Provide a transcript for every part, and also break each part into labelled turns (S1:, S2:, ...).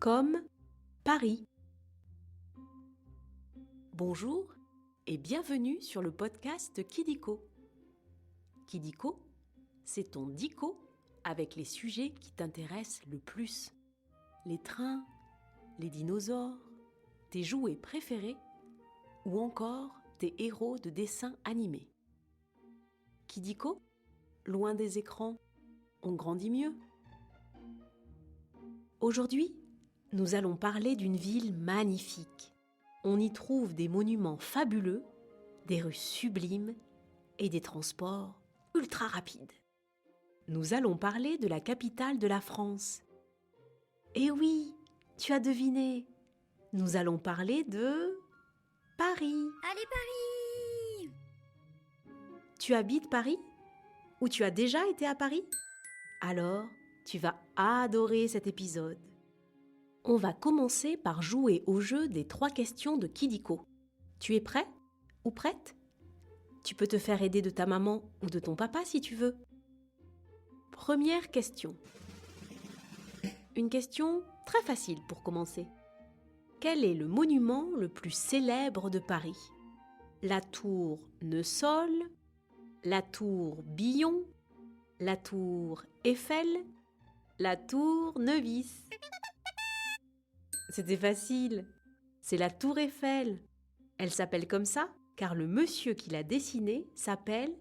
S1: comme Paris. Bonjour et bienvenue sur le podcast Kidiko. Kidiko, c'est ton dico avec les sujets qui t'intéressent le plus. Les trains, les dinosaures, tes jouets préférés ou encore tes héros de dessins animés. Kidiko, loin des écrans, on grandit mieux. Aujourd'hui, nous allons parler d'une ville magnifique. On y trouve des monuments fabuleux, des rues sublimes et des transports ultra rapides. Nous allons parler de la capitale de la France. Eh oui, tu as deviné, nous allons parler de Paris.
S2: Allez Paris!
S1: Tu habites Paris? Ou tu as déjà été à Paris? Alors, tu vas adorer cet épisode. On va commencer par jouer au jeu des 3 questions de Kidiko. Tu es prêt ou prête? Tu peux te faire aider de ta maman ou de ton papa si tu veux. Première question. Une question très facile pour commencer. Quel est le monument le plus célèbre de Paris? La tour Neussol, la tour Billon, la tour Eiffel, la tour Nevis. C'était facile. C'est la tour Eiffel. Elle s'appelle comme ça car le monsieur qui l'a dessinée s'appelle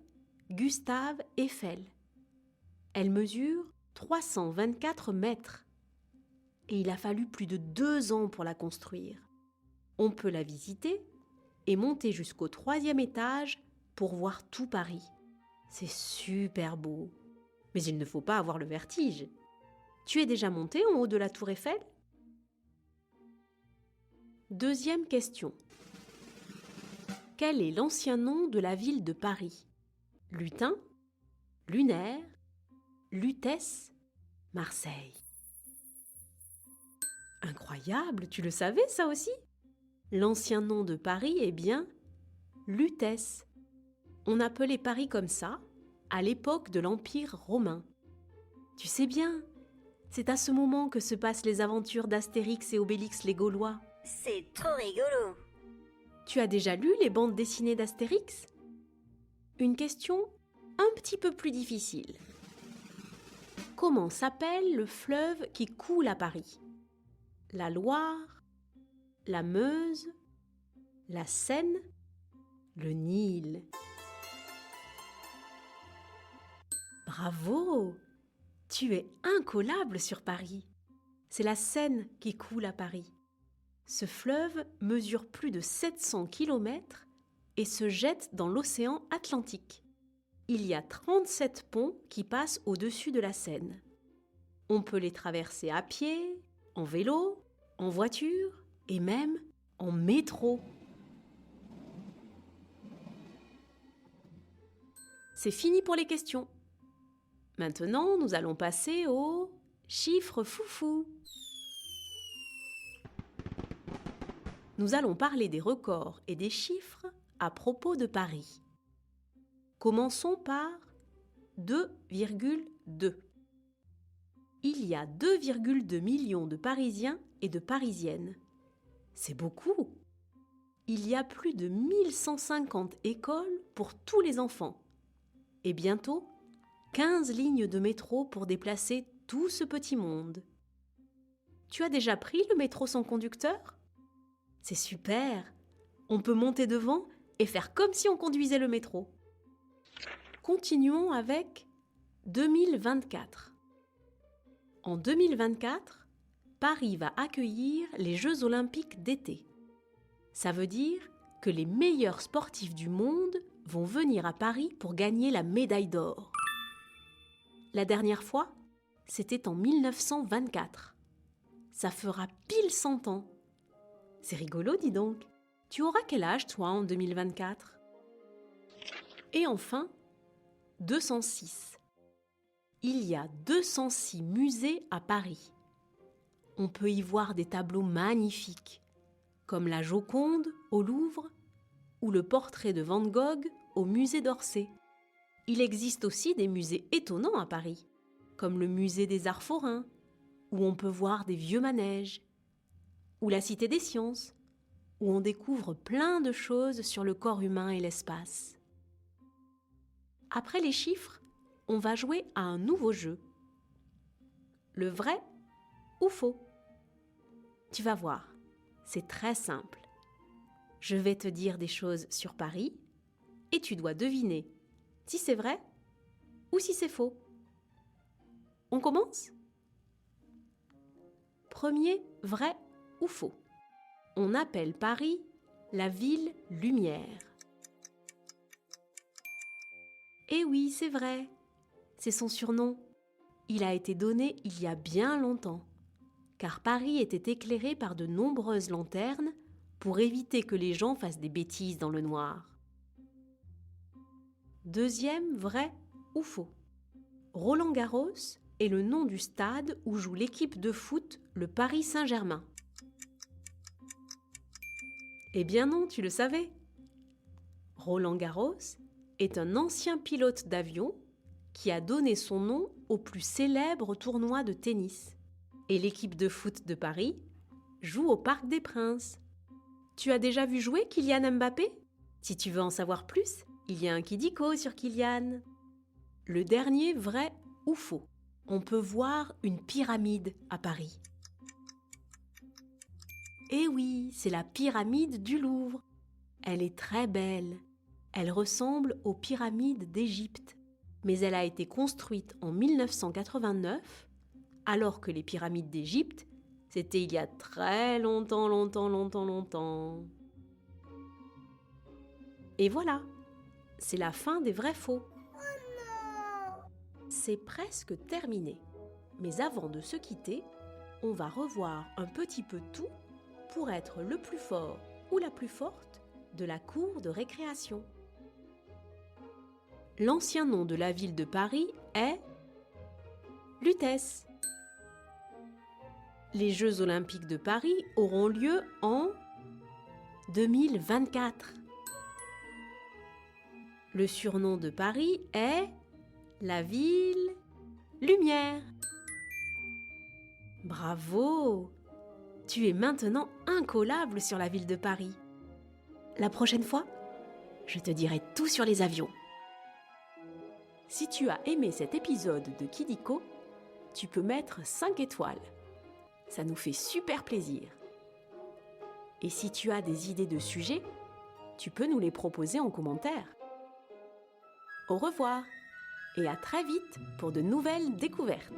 S1: Gustave Eiffel. Elle mesure 324 mètres. Et il a fallu plus de 2 ans pour la construire. On peut la visiter et monter jusqu'au 3e étage pour voir tout Paris. C'est super beau. Mais il ne faut pas avoir le vertige. Tu es déjà monté en haut de la tour Eiffel? Deuxième question. Quel est l'ancien nom de la ville de Paris? Lutin, Lunaire, Lutèce, Marseille. Incroyable, tu le savais ça aussi? L'ancien nom de Paris est bien Lutèce. On appelait Paris comme ça à l'époque de l'Empire romain. Tu sais bien, c'est à ce moment que se passent les aventures d'Astérix et Obélix les Gaulois.
S2: C'est trop rigolo!
S1: Tu as déjà lu les bandes dessinées d'Astérix? Une question un petit peu plus difficile. Comment s'appelle le fleuve qui coule à Paris? La Loire, la Meuse, la Seine, le Nil. Bravo! Tu es incollable sur Paris. C'est la Seine qui coule à Paris. Ce fleuve mesure plus de 700 km et se jette dans l'océan Atlantique. Il y a 37 ponts qui passent au-dessus de la Seine. On peut les traverser à pied, en vélo, en voiture et même en métro. C'est fini pour les questions. Maintenant, nous allons passer aux chiffres foufou. Nous allons parler des records et des chiffres à propos de Paris. Commençons par 2,2. Il y a 2,2 millions de Parisiens et de Parisiennes. C'est beaucoup. Il y a plus de 1150 écoles pour tous les enfants. Et bientôt, 15 lignes de métro pour déplacer tout ce petit monde. Tu as déjà pris le métro sans conducteur? C'est super! On peut monter devant et faire comme si on conduisait le métro. Continuons avec 2024. En 2024, Paris va accueillir les Jeux Olympiques d'été. Ça veut dire que les meilleurs sportifs du monde vont venir à Paris pour gagner la médaille d'or. La dernière fois, c'était en 1924. Ça fera pile 100 ans. C'est rigolo, dis donc. Tu auras quel âge, toi, en 2024? Et enfin, 206. Il y a 206 musées à Paris. On peut y voir des tableaux magnifiques, comme la Joconde au Louvre ou le portrait de Van Gogh au musée d'Orsay. Il existe aussi des musées étonnants à Paris, comme le musée des Arts forains, où on peut voir des vieux manèges ou la Cité des sciences, où on découvre plein de choses sur le corps humain et l'espace. Après les chiffres, on va jouer à un nouveau jeu. Le vrai ou faux? Tu vas voir, c'est très simple. Je vais te dire des choses sur Paris et tu dois deviner si c'est vrai ou si c'est faux. On commence? Premier, vrai ou faux? On appelle Paris la ville lumière. Eh oui, c'est vrai, c'est son surnom. Il a été donné il y a bien longtemps, car Paris était éclairé par de nombreuses lanternes pour éviter que les gens fassent des bêtises dans le noir. Deuxième, vrai ou faux? Roland-Garros est le nom du stade où joue l'équipe de foot, le Paris Saint-Germain. Eh bien non, tu le savais. Roland-Garros est un ancien pilote d'avion qui a donné son nom au plus célèbre tournoi de tennis. Et l'équipe de foot de Paris joue au Parc des Princes. Tu as déjà vu jouer Kylian Mbappé? Si tu veux en savoir plus, il y a un Kidiko sur Kylian. Le dernier, vrai ou faux? On peut voir une pyramide à Paris. Eh oui, c'est la pyramide du Louvre. Elle est très belle. Elle ressemble aux pyramides d'Égypte. Mais elle a été construite en 1989, alors que les pyramides d'Égypte, c'était il y a très longtemps. Et voilà, c'est la fin des vrais-faux. C'est presque terminé. Mais avant de se quitter, on va revoir un petit peu tout pour être le plus fort ou la plus forte de la cour de récréation. L'ancien nom de la ville de Paris est Lutèce. Les Jeux Olympiques de Paris auront lieu en 2024. Le surnom de Paris est la ville lumière. Bravo! Tu es maintenant incollable sur la ville de Paris. La prochaine fois, je te dirai tout sur les avions. Si tu as aimé cet épisode de Kidiko, tu peux mettre 5 étoiles. Ça nous fait super plaisir. Et si tu as des idées de sujets, tu peux nous les proposer en commentaire. Au revoir et à très vite pour de nouvelles découvertes.